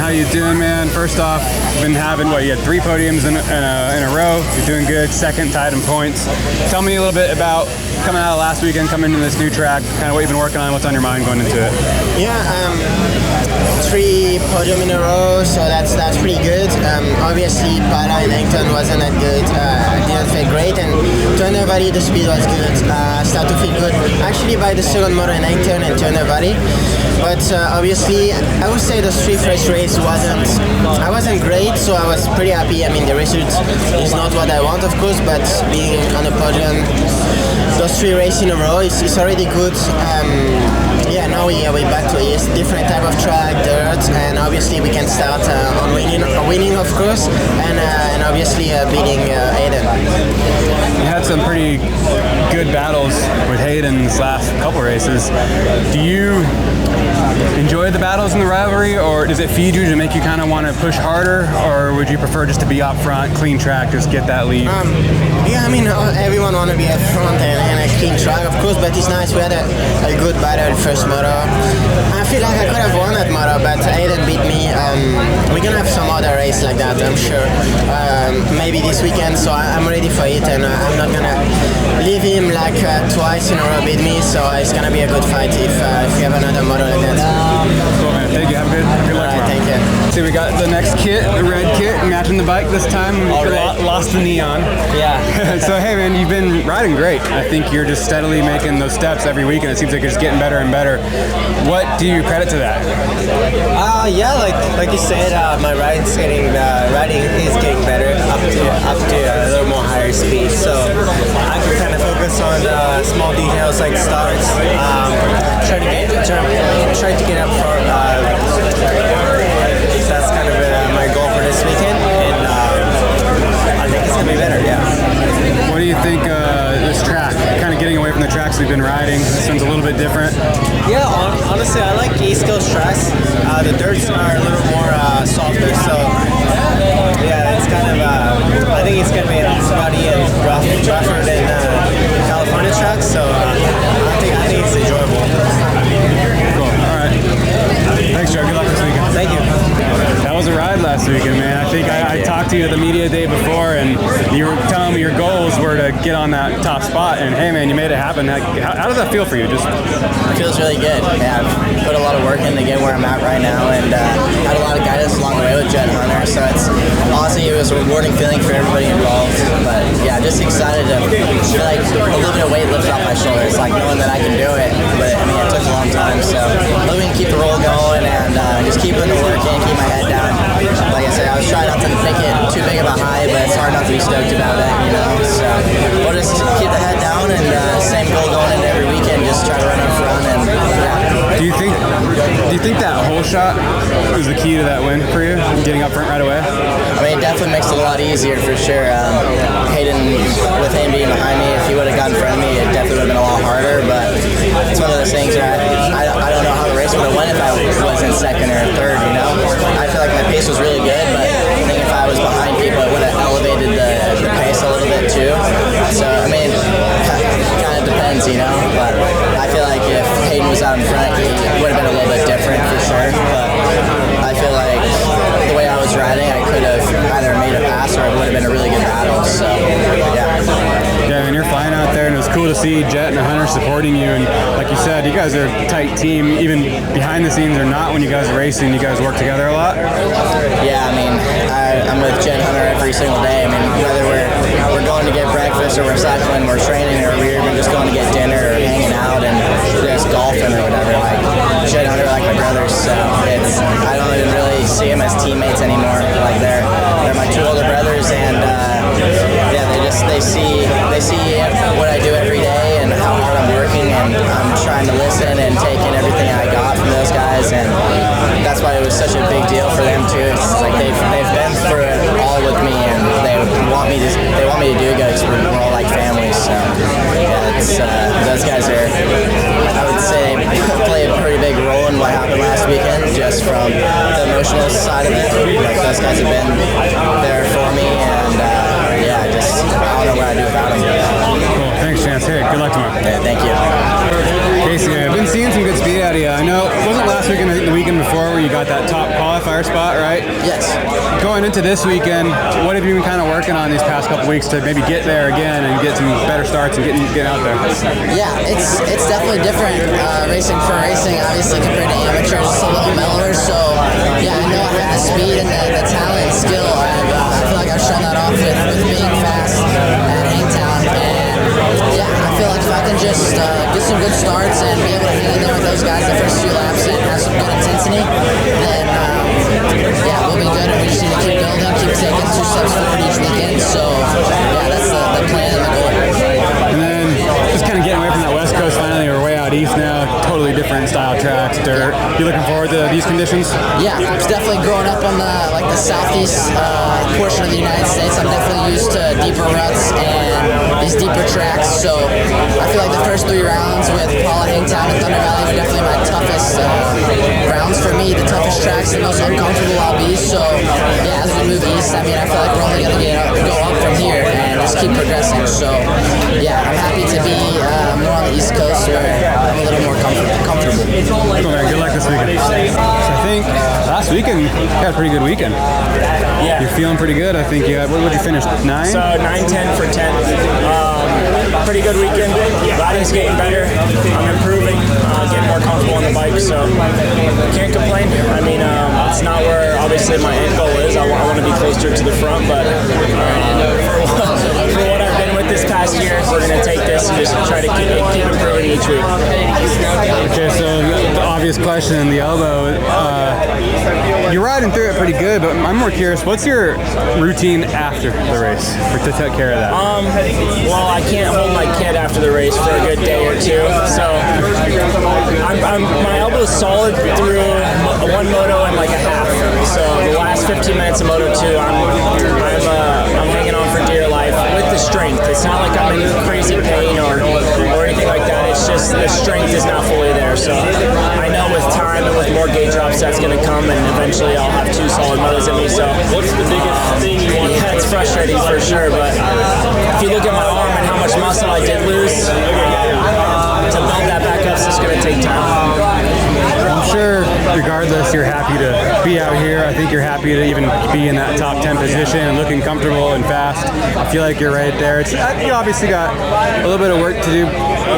how you doing, man? First off, been having, you had 3 podiums in a row. You're doing good, second, tied in points. Tell me a little bit about coming out of last weekend, coming into this new track, kind of what you've been working on, what's on your mind going into it. Yeah, 3 podium in a row, so that's pretty good. Obviously, Para in Engton wasn't that good. I didn't feel great, and Turner Valley, the speed was good. Started to feel good. Actually, by the second motor in Engton and Turner Valley. But obviously, I would say the street race I wasn't great, so I was pretty happy. I mean, the result is not what I want, of course, but being on the podium, those 3 races in a row, it's already good. Yeah, now we're back to a different type of track, dirt, and obviously we can start on winning, of course, and obviously beating Hayden. You had some pretty good battles with Hayden this last couple races. Do you enjoy the battles in the rivalry, or does it feed you to make you kind of want to push harder, or would you prefer just to be up front, clean track, just get that lead? Yeah, I mean, everyone want to be up front and a clean track, of course, but it's nice. We had a good battle first moto. I feel like I could have won that moto, but Hayden beat me. We're going to have some other race like that, I'm sure. Maybe this weekend, so I'm ready for it, and I'm not going to leave him like twice in a row beat me, so it's going to be a good fight if we have another moto like that. Cool, man. Thank you. Have a good luck. All right, thank you. See, we got the next kit, the red kit, matching the bike this time. Lost the neon. Yeah. So, hey, man, you've been riding great. I think you're just steadily making those steps every week, and it seems like you're just getting better and better. What do you credit to that? Yeah, like you said, my riding is getting better up to a little more higher speed. So I can kind of focus on small details like starts. Try to get up front. That's kind of my goal for this weekend, and I think it's gonna be better. Yeah. What do you think this track? Kind of getting away from the tracks we've been riding. This one's a little bit different. Yeah, honestly, I like East Coast tracks. The dirts are a little more softer, so yeah, it's kind of. I think it's gonna be muddy and rougher than California tracks. So I think it's enjoyable. Cool. All right. Thanks, Joe. Good luck this weekend. Thank you. That was a ride last weekend, man. I think I talked to you at the media day before, and you were telling me your goals were to get on that top spot, and hey, man, you made it happen. How does that feel for you? It feels really good. Yeah, I've put a lot of work in to get where I'm at right now, and had a lot of guidance along the way with Jet Hunter, so it was a rewarding feeling for everybody involved. But yeah, just excited to feel like a little bit of weight lifted off my shoulders, like knowing that I can do it. But I mean, it took a long time, so hoping to keep the roll going and just keep putting the work in, keep my head down. Like I said, I was trying not to make it too big of a high, but it's hard not to be stoked about it, you know. So we'll just keep the head down, and same goal going into every weekend, just try to run up front. And yeah. Do you think that whole shot was the key to that win for you, getting up front right away? I mean, it definitely makes it a lot easier for sure. Hayden, with him being behind me, if he would have gotten in front of me, it definitely would have been a lot harder. But it's one of those things where I don't know how the race would have went if I was in second or third. You know, I feel like my pace was really good, but I think if I was behind people, it would have elevated the pace a little bit too. So I mean, it kind of depends, you know. But I feel like if Hayden was out in front, it would have been a little bit different for sure. But I feel like the way I was riding, I could have either made a pass or it would have been a really good battle. So yeah. Yeah, and you're flying out there, and it was cool to see Jet and Hunter supporting you. And like you said, you guys are a tight team, even behind the scenes or not. When you guys are racing, you guys work together a lot. Yeah, I mean, I'm with Jet Hunter every single day. I mean, whether we're going to get breakfast or we're cycling, we're training, or we're even just going to get dinner or hanging out and just golfing or whatever. Like Jet Hunter, like my brothers. So I don't even really see them as teammates anymore. Like they're my 2 older brothers, and yeah, they see what I do every day and how hard I'm working, and I'm trying to listen and take in everything I got from those guys, and that's why it was such a big deal for them too. It's like they've been through it all with me, and they want me to do good because we're all like family. So yeah, those guys are, I would say, play a pretty big role in what happened last weekend, just from the emotional side of it. Like those guys have been there for me, and yeah, I don't know what I do without them. Cool. Thanks, Chance. Hey, good luck tomorrow. Yeah, thank you. Casey, I've been seeing some good speed out of you. I know it wasn't last weekend, I think the weekend before where you got that top qualifier spot, right? Yes. Going into this weekend, what have you been kind of working on these past couple weeks to maybe get there again and get some better starts and get out there? Yeah, it's definitely different racing for racing, obviously, compared to amateurs. It's a little mellower, so yeah, I know I have the speed and the talent and skill. I feel like I've shown that off with being fast at Hangtown, and yeah, I feel like if I can just get some good starts and be able to hang in there with those guys the first few laps and have some good intensity, then yeah, we'll be good, and we just need to keep building, keep taking 2 steps forward each weekend. So yeah, that's the plan and the goal. And then just kind of getting away from that West Coast finally, we're way out east now, totally different style tracks, dirt. You looking forward to these conditions? Yeah, it's definitely growing up on the southeast portion of the United States. I'm definitely used to deeper ruts and these deeper tracks. So I feel like the first 3 rounds with Paula, Hangtown, and Thunder Valley were definitely my toughest rounds for me, the toughest tracks, the most uncomfortable I'll be. So yeah, as we move east, I mean, I feel like we're only going to go up from here and just keep progressing. So yeah, I'm happy to be more on the East Coast where I'm a little more comfortable. Cool, man. Good luck this weekend. So I think last weekend you had a pretty good weekend. Yeah. You're feeling pretty good. I think you had, what did you finish? 9? So 9-10 for 10. Pretty good weekend. Riding's getting better. I'm improving, getting more comfortable on the bike, so can't complain. I mean, it's not where obviously my end goal is. I want to be closer to the front, but for what I've been with this past year, we're going to take this and just try to keep improving each week. Okay, so the obvious question in the elbow, you're riding through it pretty good, but I'm more curious, what's your routine after the race to take care of that? Well, I can't hold my kid after the race for a good day or 2, so my elbow's solid through one moto and like a half. So the last 15 minutes of Moto 2, I'm hanging on for dear life with the strength. It's not like I'm in crazy pain or anything like that. It's just the strength is not fully there. So I know with time and with more gauge drops that's going to come, and eventually I'll have 2 solid motos in me. So what's the biggest thing you want? Yeah, it's frustrating for sure, but if you look at my arm and how much muscle I did lose, to build that back up, it's just going to take time. I'm sure regardless you're happy to be out here. I think you're happy to even be in that top 10 position and looking comfortable and fast. I feel like you're right there. You obviously got a little bit of work to do,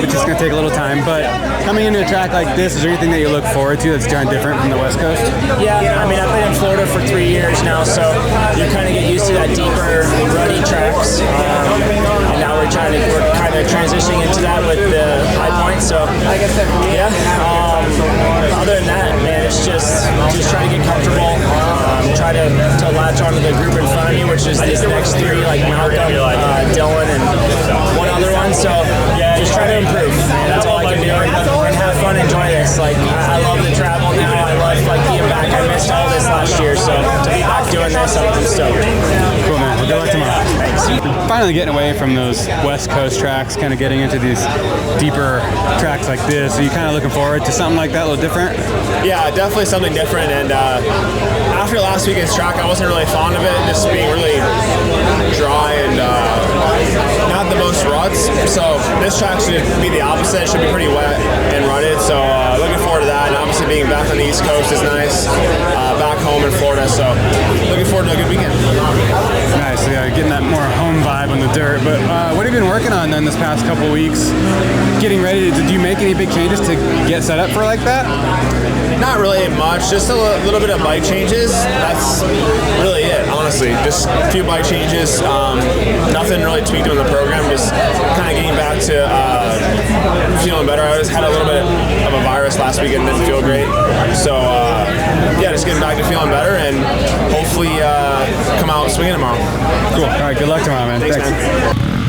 which is going to take a little time, but coming into a track like this, is there anything that you look forward to that's kind of different from the West Coast? Yeah, I mean, I've been in Florida for 3 years now, so you kind of get used to that deeper, ruddy tracks. And now we're kind of transitioning into that with the high points. So yeah, other than that, man, it's just try to get comfortable, try to latch onto the group in front of me, which is these next 3, like Malcolm, Dylan, and one other one. So just try to improve. That's all I can do, and have fun, enjoy this. Like I love the travel now. I love being back. I missed all this last year, so to be back doing this, I'm stoked. Cool, man. Well, good luck tomorrow. Thanks. Finally getting away from those West Coast tracks, kind of getting into these deeper tracks like this. Are you kind of looking forward to something like that, a little different? Yeah, definitely something different. And after last weekend's track, I wasn't really fond of it, just being really dry and not the most ruts. So this track should be the opposite. It should be pretty wet and rutted. So looking forward to that. And obviously being back on the East Coast is nice. Back home in Florida. So looking forward to a good weekend. Nice. Yeah, getting that more home vibe on the dirt. But what have you been working on then this past couple weeks? Getting ready to, do you make any big changes to get set up for like that? Not really much, just a little bit of bike changes. That's really it, honestly. Just a few bike changes. Nothing really tweaked on the program. Just kind of getting back to feeling better. I just had a little bit of a virus last week and didn't feel great. So yeah, just getting back to feeling better and hopefully come out swinging tomorrow. Cool. All right. Good luck tomorrow, man. Thanks. Man.